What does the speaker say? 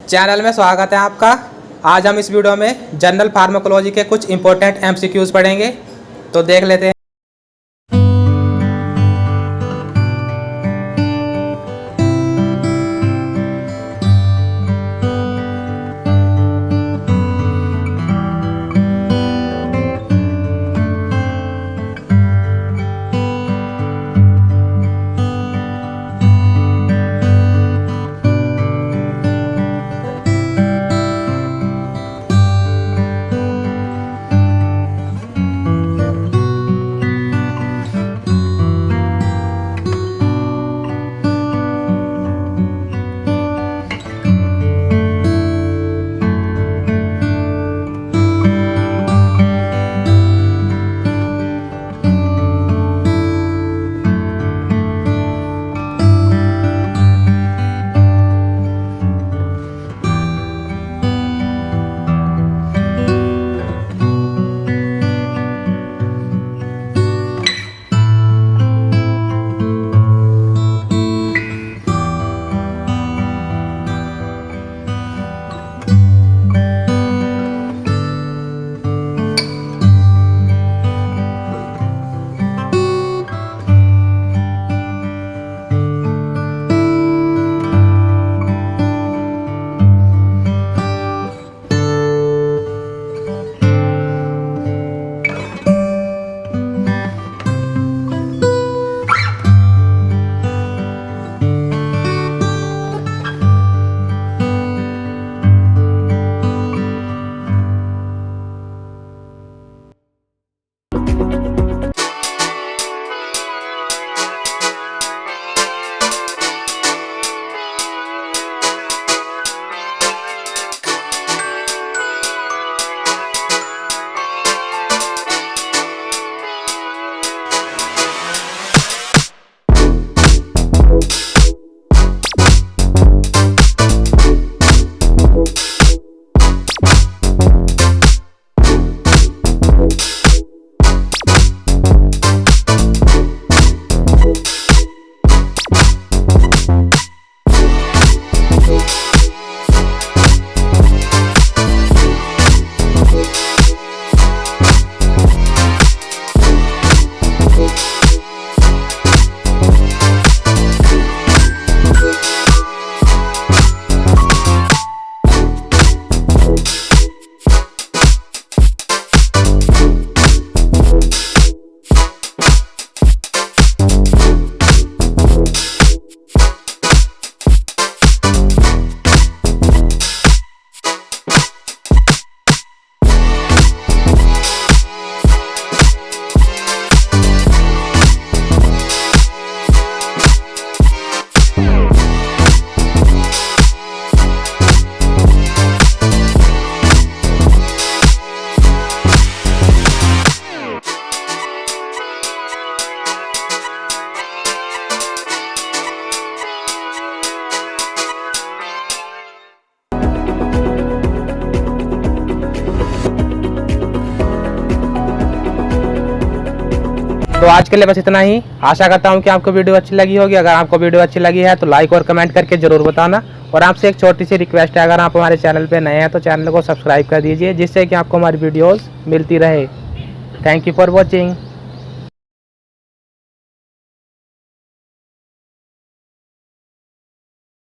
Channel में स्वागत है आपका। आज हम इस वीडियो में जनरल फार्माकोलॉजी के कुछ इंपॉर्टेंट एमसीक्यूज पढ़ेंगे, तो देख लेते हैं। तो आज के लिए बस इतना ही। आशा करता हूँ कि आपको वीडियो अच्छी लगी होगी। अगर आपको वीडियो अच्छी लगी है तो लाइक और कमेंट करके जरूर बताना। और आपसे एक छोटी सी रिक्वेस्ट है, अगर आप हमारे चैनल पे नए हैं तो चैनल को सब्सक्राइब कर दीजिए, जिससे कि आपको हमारी वीडियोस मिलती रहे। Thank you for watching.